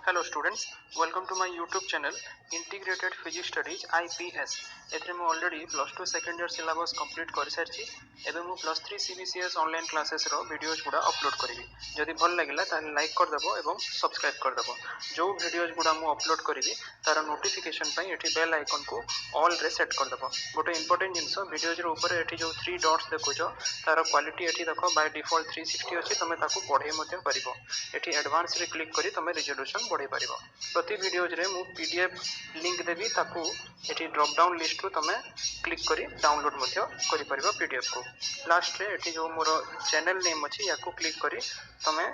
Hello students, welcome to my YouTube channel Integrated Physics Studies IPS. एथरे मु already plus 2 second year syllabus complete कर सारछि एबे मु plus 3 CBCS online classes रो videos गुडा upload करिवि जदि भल लागिला ताले लाइक कर देबो एवं सब्सक्राइब कर देबो जो वीडियोस गुडा मु अपलोड करिवि तार नोटिफिकेशन पई एठी बेल आइकन को ऑल रे सेट कर देबो गोटे इंपोर्टेंट जिंस वीडियोस रो ऊपर एठी जो 3 डॉट्स देखुछो तार क्वालिटी एठी देखो बाय डिफॉल्ट 360 अछि तमे ताकू पढे मध्ये परिबो एठी एडवांस रे क्लिक करी तमे रिजोल्यूशन बढ़े परिबो प्रति वीडियोज रे मु पीडीएफ लिंक देबी ताकू एठी ड्रॉप डाउन लिस्ट रो तमे क्लिक करी डाउनलोड मध्ये करि परिबो पीडीएफ को लास्ट रे एठी जो मोर चैनल नेम अछि याकू क्लिक करी तमे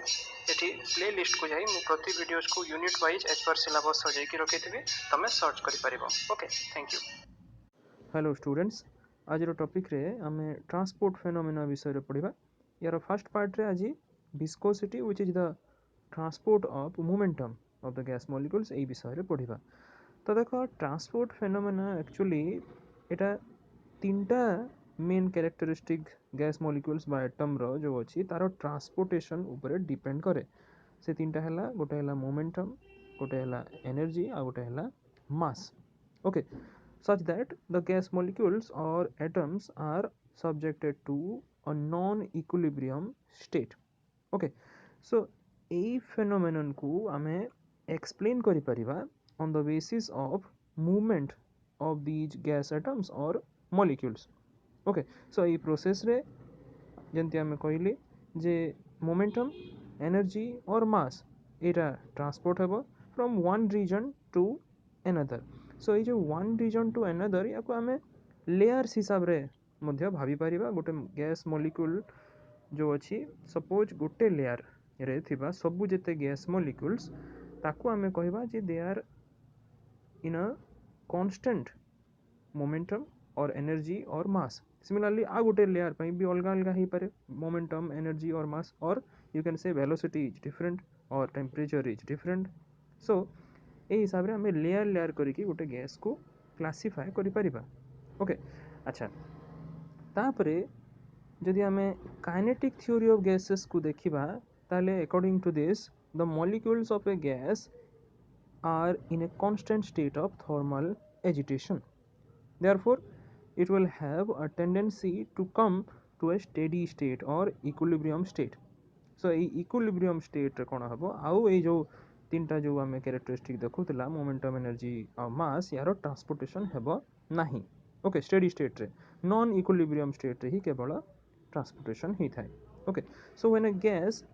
एठी प्ले लिस्ट को जाई मु प्रति वीडियोज को unit wise as per syllabus सजाई की रखिथिबी तमे सर्च करि परिबो okay thank you hello students आज रो टॉपिक रे हमें ट्रांसपोर्ट फेनोमेना विषय रे पढिबा यार फर्स्ट पार्ट रे आज viscosity which is the transport of momentum of the gas molecules এই বিষয়ে পড়িবা তো দেখো ট্রান্সপোর্ট ফেনোমেনা एक्चुअली এটা তিনটা মেন ক্যারেক্টারিস্টিক গ্যাস মলিকুলস বা এটম रो जो अछि तारो ट्रांसपोर्टेशन ऊपर डिपेंड करे से तीनटा हला गोटे हला मोमेंटम गोटे हला एनर्जी आ गोटे हला mass okay such that the gas molecules or atoms are subjected to a non equilibrium state okay so এই phenomenon को आमे explain करि परिबा on the basis of movement of these gas atoms or molecules okay so এই process रे जेंति आमे कहली जे momentum energy और mass एटा transport हेबो from one region to another सो এই जो one region to another याको आमे layers हिसाब रे मध्य भाबी परिबा गोटे गैस molecule जो अछि सपोज गोटे लेयर रे थिबा सबु जेते गैस मॉलिक्यूल्स ताकू आमे कहबा जे they are in a constant momentum और एनर्जी और मास सिमिलरली आ गोटे लेयर पई भी अलग अलग ही पारे मोमेंटम एनर्जी और मास और you can say velocity is different और टेम्परेचर इज डिफरेंट सो ए हिसाब रे हमें लेयर लेयर करिकि गोटे गैस को क्लासिफाई करि परिबा ओके अच्छा तापरे जदि आमे काइनेटिक थ्योरी ऑफ गैसेस को देखिबा ताले according to this the molecules of a gas are in a constant state of thermal agitation therefore it will have a tendency to come to a steady state or equilibrium state so ei equilibrium state रे कोन हबो आउ ei जो तीनटा जो आमे characteristic देखुतला momentum energy और मास यारो transportation हेबो नाही ओके स्टेडी स्टेट रे नॉन इक्विलिब्रियम स्टेट रे ही केवल ट्रांसपोर्टेशन ही थाए okay so when a gas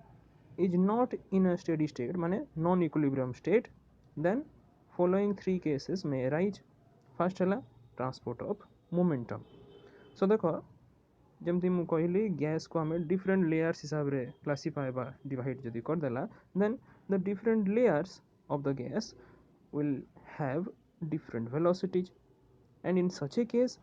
is not in a steady state माने non equilibrium state then following three cases may arise first हला transport of momentum so देखो जमती मु कहली गैस को हमें डिफरेंट लेयर्स हिसाब रे क्लासिफाई बा डिवाइड जदी कर देला then the different layers of the gas will have different velocities and in such a case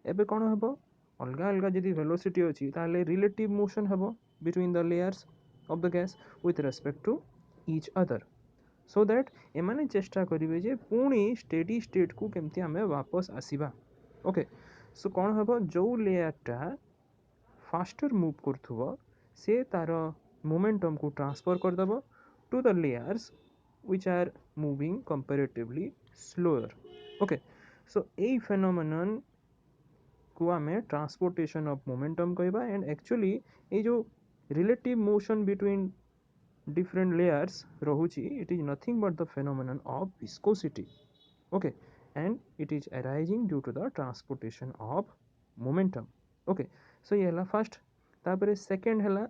एबे कोन हबो अलगा अलगा जदी वेलोसिटी अछि ताले रिलेटिव मोशन हबो between the layers of the gas with respect to each other so that एमाने चेष्टा करिवे जे पुणी स्टेडी स्टेट को केमती हमें वापस आसीबा ओके सो कोन हबो जो लेयर टा फास्टर मूव करथुबो से तार मोमेंटम को ट्रांसफर कर दबो to the layers which are moving comparatively slower okay so ei phenomenon को हमें ट्रांसपोर्टेशन ऑफ मोमेंटम कहबा एंड एक्चुअली ए जो relative motion between different layers rohuchi it is nothing but the phenomenon of viscosity okay and it is arising due to the transportation of momentum okay so ये हला first तापरे second हला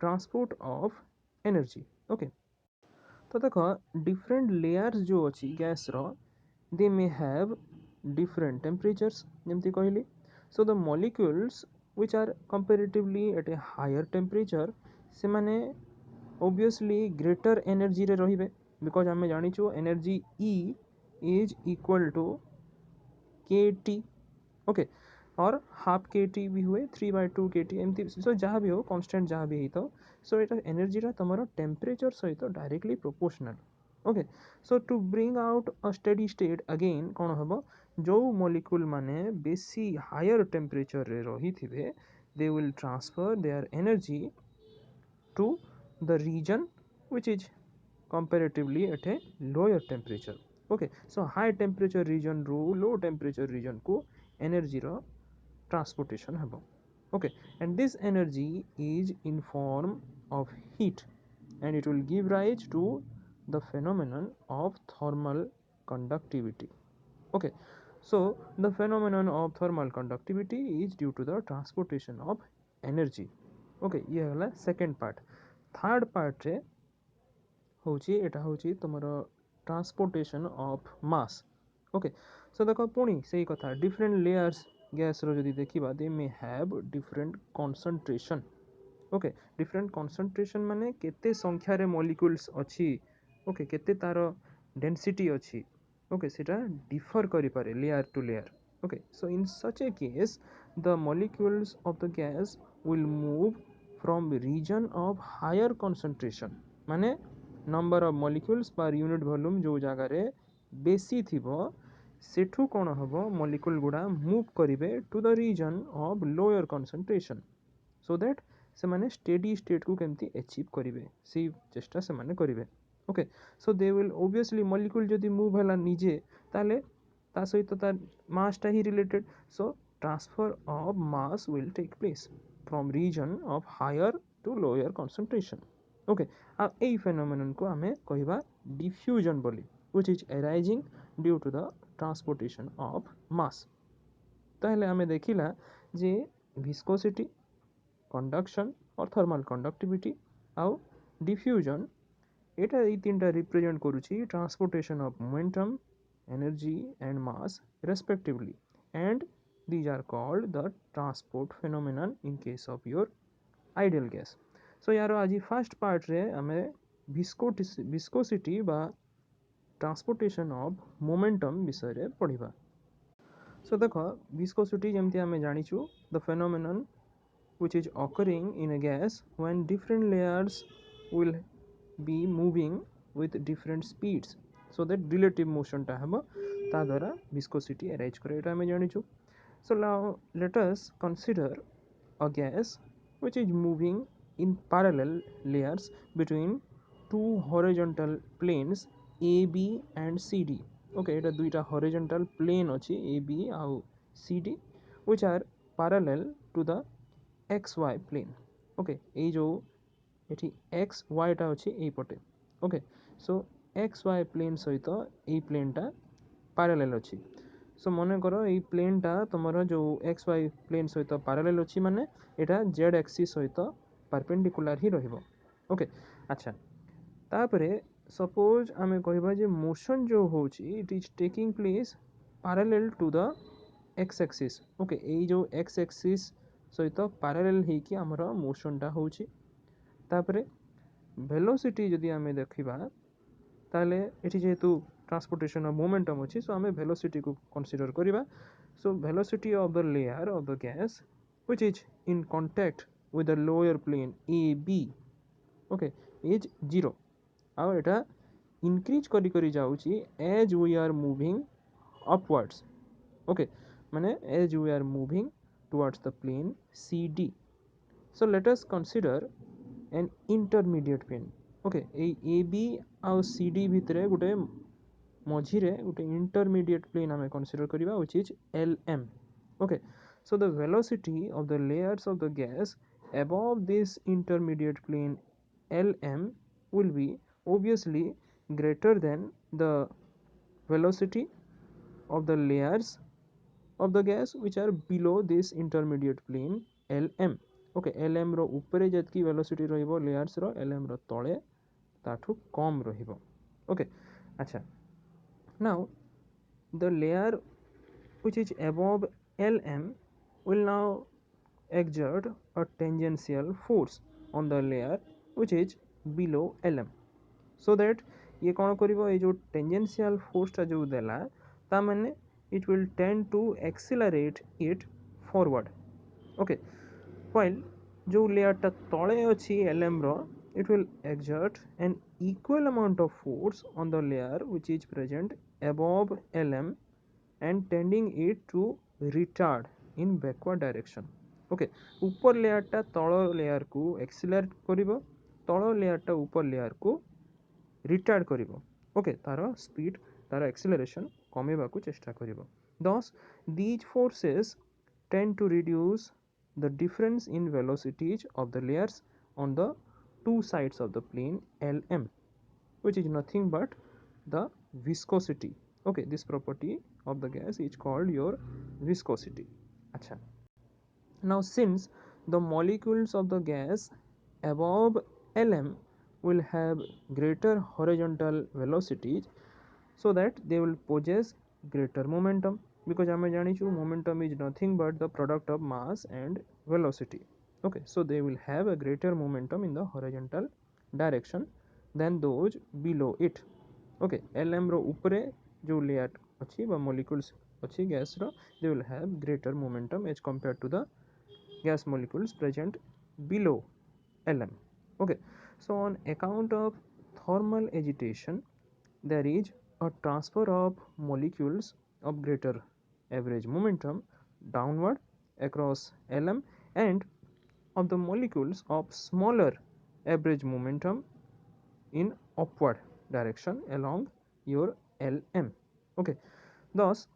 transport of energy okay तो देखो different layers जो अछि gas रो they may have different temperatures जेमति कहली so the molecules which are comparatively at a higher temperature से माने obviously greater energy रे रहिबे because हमें जानि छु energy E is equal to kT okay और हाफ kT भी हुए 3/2 kT एमती सो जहाँ भी हो कांस्टेंट जहाँ भी ही तो सो एटा एनर्जी रा तमरो टेम्परेचर सहित directly proportional okay so to bring out a steady state again कोन हबो जो मॉलिक्यूल माने बेसी हायर टेम्परेचर रे रही थिबे they will transfer their energy to the region which is comparatively at a lower temperature. Okay, so high temperature region ru low temperature region ku energy ro transportation habo. Okay, and this energy is in form of heat, and it will give rise to the phenomenon of thermal conductivity. Okay, so the phenomenon of thermal conductivity is due to the transportation of energy. Okay, ये हला second part. Third part रे होची एटा होची तुमरो transportation of mass. Okay, सो देखो पुणी सही कथा different layers gas रो जदी देखिबा they may have different concentration. Okay, different concentration माने केते संख्या रे मॉलिक्यूल्स अछि. ओके, केते तारो डेंसिटी अछि. ओके, सेटा डिफर करि पारे layer to layer. Okay, so in such a case the molecules of the gas will move from region of higher concentration. माने number of molecules per unit volume जो जगह रे बेसी थिबो सेठू कोन हबो मॉलिक्यूल गुडा मूव करिवे to the reason of lower concentration, so that से माने स्टेडी स्टेट को केमती अचीव करिवे सी चेष्टा से माने करिवे. Okay, so they will obviously molecule जदी मूव हला निजे ताले ता सहित तार मास टा ही related, so transfer of mass will take place from region of higher to lower concentration. Okay, आ एई फेनोमेनन को हमें कहबा डिफ्यूजन बोली, which is arising due to the transportation of mass. ताहले हमें देखिला जे विस्कोसिटी, कंडक्शन और थर्मल कंडक्टिविटी आउ डिफ्यूजन एटा ई तीनटा रिप्रेजेंट करूची transportation of momentum, energy and mass respectively, and these are called the transport phenomenon in case of your ideal gas. So यार आज फर्स्ट पार्ट रे हमें विस्कोसिटी बा ट्रांसपोर्टेशन ऑफ मोमेंटम विषय रे पढ़िबा. सो देखो विस्कोसिटी जेमती हमें जानिछु the phenomenon which is occurring in a gas when different layers will be moving with different speeds, so that relative motion ta habo ta द्वारा viscosity arise करे एटा हमें जानिछु. So now let us consider a gas which is moving in parallel layers between two horizontal planes AB and CD. Okay, এটা দুইটা horizontal plane ଅଛି AB ଆଉ CD which are parallel to the XY plane. Okay, এই जो এটি XY টা ଅଛି এই পটে. Okay, so XY plane সহিত এই প্লেনটা parallel ଅଛି. सो मन कर ये प्लेनटा तुम जो XY प्लेन सहित पैरेलल अच्छी माने एटा Z एक्सिस सहित परपेंडिकुलर ही रहिबो. ओके, अच्छा तापरे सपोज आमे कहबा जे मोशन जो होची it is taking place parallel to the X axis. Okay, ए जो X एक्सिस सहित पैरेलल हे कि हमर मोशनटा होची. तापरे वेलोसिटी जदी आमे देखिबा ताले एठी जेतु ट्रांसपोर्टेशन ऑफ मोमेंटम अछि, सो हमें वेलोसिटी को कंसीडर करिबा. So velocity of the layer of the gas which is in contact with the lower plane AB, okay, is 0. आ एटा इंक्रीज करी करी जाउची as we are moving upwards. Okay, माने as we are moving towards the plane CD. So let us consider an intermediate plane. Okay, A B आउ C D भितरे गोटे मझिरे गोटे इंटरमीडिएट प्लेन आमे कंसीडर करिबा which is LM. Okay, so the velocity of the layers of the gas above this intermediate plane LM will be obviously greater than the velocity of the layers of the gas which are below this intermediate plane LM. Okay, LM रो ऊपरे जतकी velocity रहिबो layers रो LM रो तळे ताठू कम रहिबो. Okay, अच्छा now the layer which is above LM will now exert a tangential force on the layer which is below LM, so that ये कौन करिबो ए जो tangential force टा जो देला ता माने it will tend to accelerate it forward. Okay, while जो लेयर टा तळे अछि LM रो it will exert an equal amount of force on the layer which is present above LM and tending it to retard in backward direction. Okay, ऊपर layer टा तळ layer को accelerate करिवो, तळ लेयर टा ऊपर लेयर को retard करिवो okay तार speed तार एक्सेलरेशन कमेबाकू चेष्टा करिवो thus these forces tend to reduce the difference in velocities of the layers on the two sides of the plane LM, which is nothing but the viscosity. Okay, this property of the gas is called your viscosity. Acha. Now since the molecules of the gas above Lm will have greater horizontal velocities, so that they will possess greater momentum, because ଆମେ ଜାଣିଛୁ momentum is nothing but the product of mass and velocity. Okay, so they will have a greater momentum in the horizontal direction than those below it. Okay, Lm रो ऊपरे जो layer अच्छी व molecules अच्छी gas रो, they will have greater momentum as compared to the gas molecules present below Lm. Okay, so on account of thermal agitation there is a transfer of molecules of greater average momentum downward across Lm and of the molecules of smaller average momentum in upward direction along your Lm. Okay, thus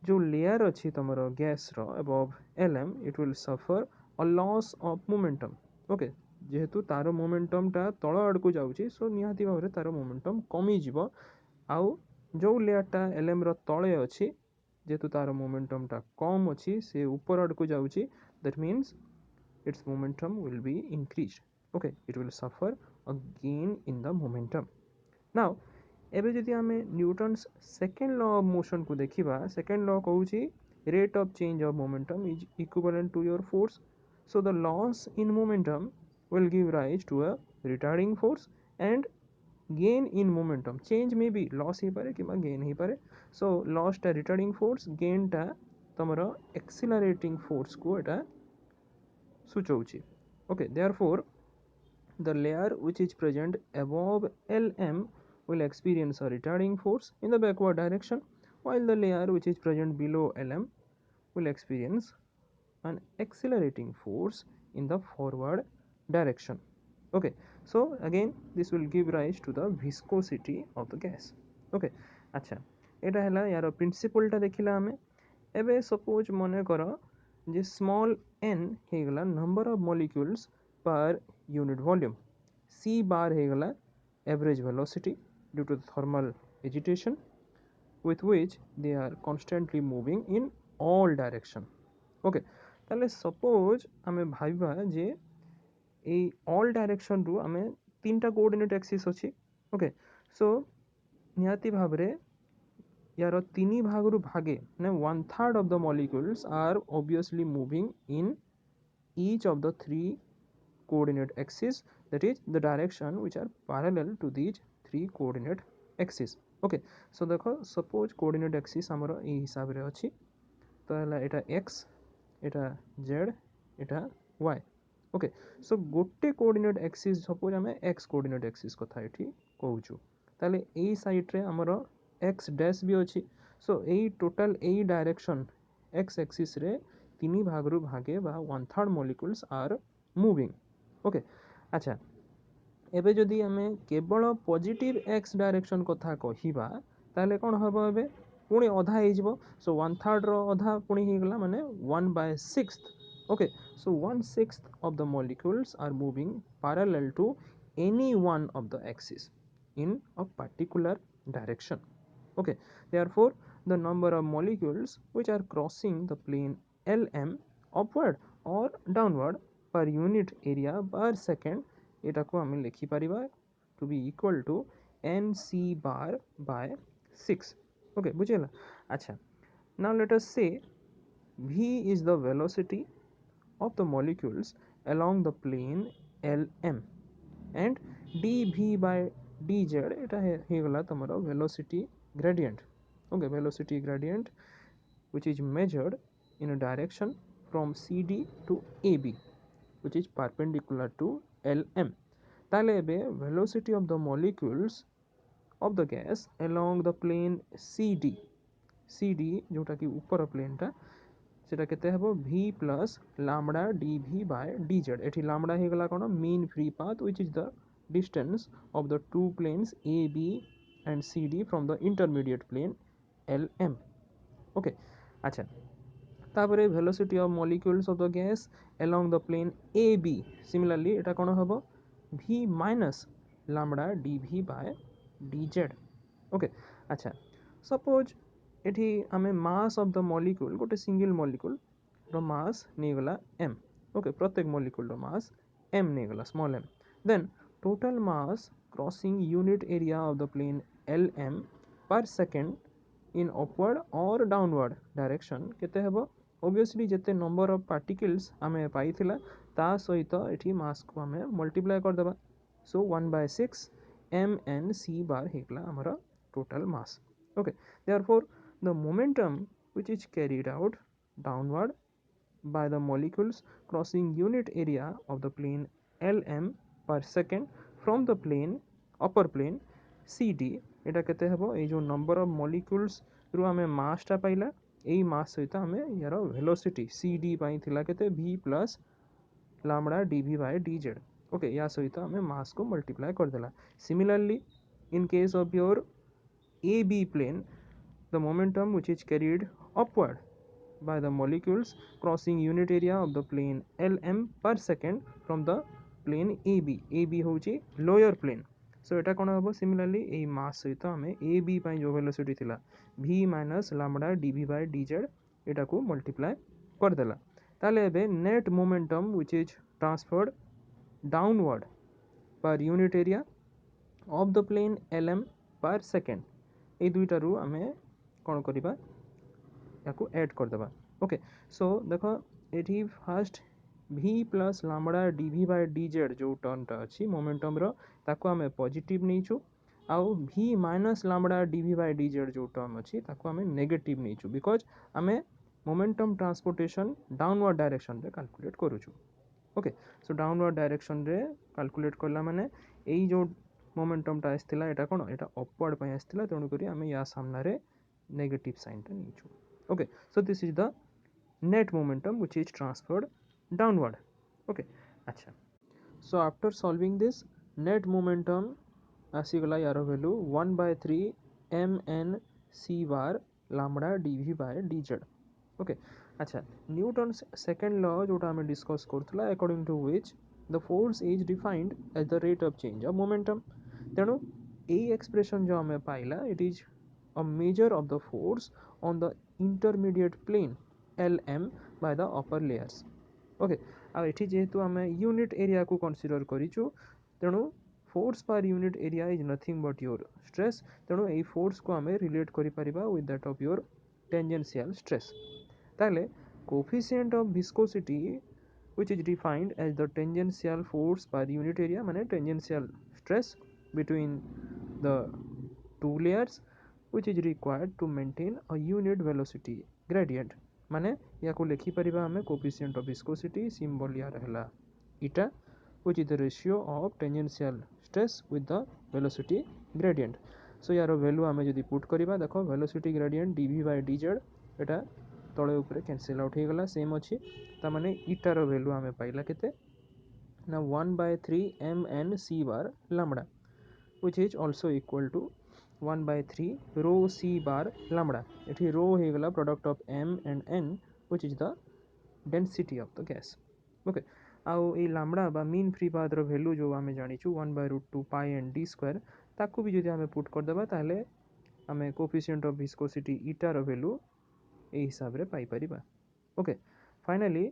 जो layer अच्छी तुम gas above Lm it will suffer a loss of momentum. Okay जेहेतु तार momentum टा तल आड़ को जाउची सो निहाती भाव तार मोमेंटम कमी जीवो आउ जो लेयर टा Lm रो तले अच्छी जेहेतु तार मोमेंटम टा कम अच्छी से ऊपर आड़ को जाउची that means its momentum will be increased. Okay, it will suffer a gain in the momentum. Now एबे जदि आमे Newton's second law of motion को देखिबा सेकेंड लॉ कहूची rate of change of momentum is equivalent to your force so the loss in momentum will give rise to a retarding force and gain in momentum change may be loss ही पारे कि gain ही पारे so loss टा retarding force gain टा तमरा accelerating force को एटा सूचौची okay therefore the layer which is present above Lm will experience a retarding force in the backward direction, while the layer which is present below Lm will experience an accelerating force in the forward direction. Okay, so again this will give rise to the viscosity of the gas. Okay, अच्छा एटा हला यार principal टा देखिला हमें एबे suppose मने करो जे small n हे गला number of molecules per unit volume c bar हे गला average velocity due to thermal agitation with which they are constantly moving in all direction. Okay, তাহলে suppose ଆମେ ଭାବିବା ଯେ এই all direction ରୁ ଆମେ तीनटा कोऑर्डिनेट एक्सिस अछि ओके सो निहाती भाबरे यार तीनी भागरु भागे ने 1/3 of the molecules are obviously moving in each of the three coordinate axes, that is the direction which are parallel to these three coordinate axes. Okay, so देखो suppose coordinate axis हमरो ए हिसाब रे अछि तो हला एटा x एटा z एटा y. Okay so गोटे coordinate axis suppose हमें x coordinate axis कथा एठी कहउछु ताले ए साइड रे हमरो x डैश भी अछि सो ए total A direction x axis रे तीनी भागरु भागे बा 1/3 मॉलिक्यूल्स आर मूविंग. ओके अच्छा एबे जदि हमें केवल पॉजिटिव x डायरेक्शन कथा कहिबा ताले कोन हबो एबे पुणी अधा हे जिवो सो 1/3 रो अधा पुणी हे गला माने 1/6. Okay, so 1/6 of the molecules are moving parallel to any one of the axis in a particular direction. Okay, therefore the number of molecules which are crossing the plane Lm upward or downward per unit area per second eta को हमें लिखि परिबा to be equal to nc bar by 6. Okay, बुझेला. अच्छा, now let us say v is the velocity of the molecules along the plane Lm and dv by dz eta he gala tomorrow velocity gradient. Okay, velocity gradient which is measured in a direction from CD to AB which is perpendicular to Lm. ताले एबे velocity of the molecules of the gas along the plane CD जोटा कि ऊपर plane टा सेटा केते हबो v plus lambda dv by dz. एठी lambda हे गला कोन mean free path which is the distance of the two planes AB and CD from the intermediate plane LM. Okay, acha तापर velocity of molecules of the gas along the plane AB similarly এটা কোন হবো v minus lambda dv by dz. Okay अच्छा suppose एठी आमे mass of the molecule गोटे single molecule रो mass नहीं गला m. ओके प्रत्येक मॉलिक्यूल रो मास m नहीं गला small m. Then total mass crossing unit area of the plane lm per second in upward और डाउनवर्ड डायरेक्शन केते हेबो obviously जेते नंबर ऑफ पार्टिकल्स आमे पाइथिला ता सहित एठी मास को आमे मल्टीप्लाई कर देबा. सो 1/6 mn c bar हेकला हमर total mass. Okay, therefore the momentum which is carried out downward by the molecules crossing unit area of the plane lm per second from the plane upper plane cd এটা কেতে হবো এই যে number of molecules রু ଆମେ mass টা পাইলা এই mass সহিত ଆମେ ইয়ার velocity cd পাই थिला केते v plus lambda dv by dz. Okay, या सहित ଆମେ mass को multiply कर देला. Similarly in case of your AB plane the momentum which is carried upward by the molecules crossing unit area of the plane lm per second from the plane AB. AB होची lower plane. So এটা कोन हबो similarly এই mass सहित हमें AB ପାଇଁ जो velocity थिला v minus lambda dv by dz এটা को multiply कर देला. ताले एबे net momentum which is transferred downward per unit area of the plane lm per second এই দুইটারু আমি কোন করিবা याकू ऐड कर देबा. ओके सो देखो एठी first v plus lambda dv by dz जो टर्मटा अछि मोमेंटम रो ताको हमें पॉजिटिव नैचू आउ v minus lambda dv by dz जो टर्म अछि ताको हमें नेगेटिव नैचू बिकॉज़ हमें मोमेंटम ट्रांसपोर्टेशन डाउनवर्ड डायरेक्शन रे कैलकुलेट करूछु. ओके सो डाउनवर्ड डायरेक्शन रे कैलकुलेट करला माने एई जो मोमेंटम टा आस्थिला एटा कोन एटा अपवर्ड पय आस्थिला तेणु करी हमें या सामना रे नेगेटिव साइन टा नीचू. Okay, so this is the net momentum which is transferred downward. Okay, अच्छा so after solving this net momentum आसीगला यार value 1/3 mn c bar lambda dv by dz. Okay, अच्छा न्यूटन्स सेकंड लॉ जोटा हमें discuss करथला according to which the force is defined as the rate of change of momentum. तेणु ए expression जो हमें पाइला it is a measure of the force on the intermediate plane lm by the upper layers. Okay, आ एठी जेहेतु हमें unit area को consider करिचु तेणु force per unit area is nothing but your stress. तेणु एई फोर्स को हमें रिलेट करि परिबा with that of your tangential stress. ताले coefficient of viscosity which is defined as the tangential force per unit area माने tangential stress between the two layers which is required to maintain a unit velocity gradient. माने या को लिखि परिबा हमें coefficient of viscosity symbol या रहला eta which is the ratio of tangential stress with the velocity gradient. So यार value हमें जदी पुट करिबा देखो velocity gradient dv by dz एटा तळे ऊपर कैंसिल आउट हे गला सेम अछि ता माने इटा रो वैल्यू हमें पाइला केते ना 1/3 mn c bar lambda which is also equal to 1/3 rho c bar lambda. एठी rho हे गला product of m and n which is the density of the gas. Okay आउ ए लैम्बडा बा मीन फ्री पाथ रो value जो हमें जानिछु 1/√2 pi and d square ताकू भी जदी हमें पुट कर देबा ताले हमें कोएफिशिएंट ऑफ विस्कोसिटी इटा रो वैल्यू ए हिसाब रे पाई परिबा. Okay finally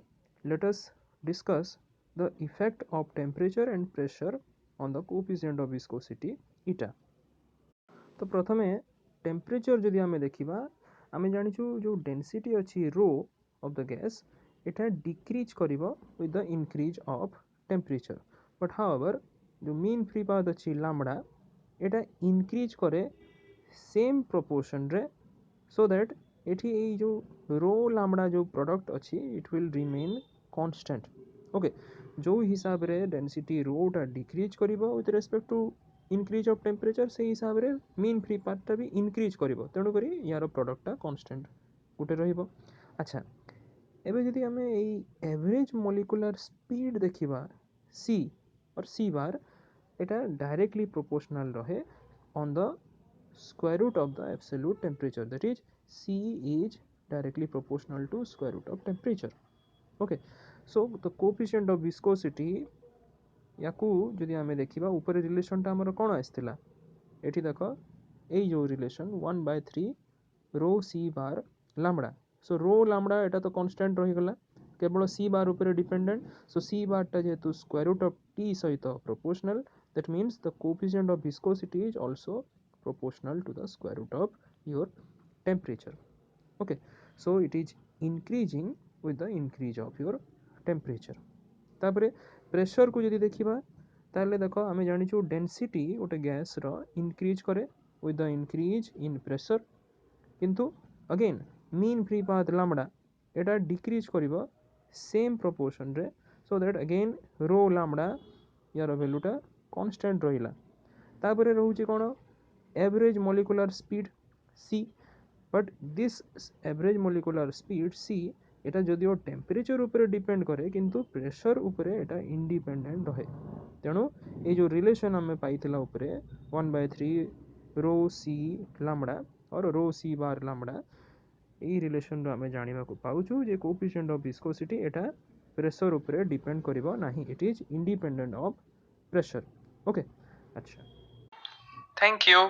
let us discuss the effect of temperature and pressure on the coefficient of viscosity eta. तो प्रथमे टेम्परेचर जदी हमें देखिबा हमें जानिछु जो डेंसिटी अछि रो ऑफ द गैस एटा डिक्रीज करिवो with the increase of temperature. But however जो मीन फ्री पाथ अछि लैम्बडा एटा इंक्रीज करे सेम प्रोपोर्शन रे सो दैट एठी ए जो रो लैम्बडा जो प्रोडक्ट अछि it will remain constant. Okay जो हिसाब रे डेंसिटी रो टा डिक्रीज करिवो with respect to increase of temperature से हिसाब रे मीन फ्री पाथ टा भी इंक्रीज करिवो तेणु करी यार प्रोडक्ट टा कांस्टेंट गुटे रहिबो. अच्छा एबे जदी हमें एई एवरेज मॉलिक्यूलर स्पीड देखिबा c और c बार এটা directly proportional रहे on the square root of the absolute temperature, that is C is directly proportional to square root of temperature. Okay, so the coefficient of viscosity याकू जदि आमे देखिबा ऊपर relation टा हमर कोन आस्थिला एठी देखो एई जो रिलेशन 1/3 रो सी बार लैम्बडा सो रो लैम्बडा एटा तो कांस्टेंट रही गला केवल सी बार ऊपर डिपेंडेंट सो सी बार टा जेतु स्क्वायर रूट ऑफ टी सहित proportional that means the coefficient of viscosity is also proportional to the square root of your temperature okay so it is increasing with the increase of your temperature तापरे pressure को जदि देखिबा ताले देखो आमे जानिछु density गोटे गैस रो इंक्रीज करे with the increase in pressure किंतु again mean free path lambda एटा डिक्रीज करिवो सेम प्रोपोर्शन रे so that again rho lambda यार वैल्यूटा कांस्टेंट रहिला तापरे रहउची कोन average molecular speed c but this average molecular speed c एटा जदिओ टेम्परेचर ऊपर डिपेंड करे किंतु प्रेशर ऊपर एटा इंडिपेंडेंट रहे तेणु ये जो रिलेशन हमें पाइथिला ऊपर 1/3 रो सी लैम्बडा और रो सी बार लैम्बडा ये रिलेशन रो हमें जानिबा को पाउछु जे coefficient of viscosity Etah pressure ऊपर डिपेंड करिवो नाही it is independent of pressure okay अच्छा थैंक यू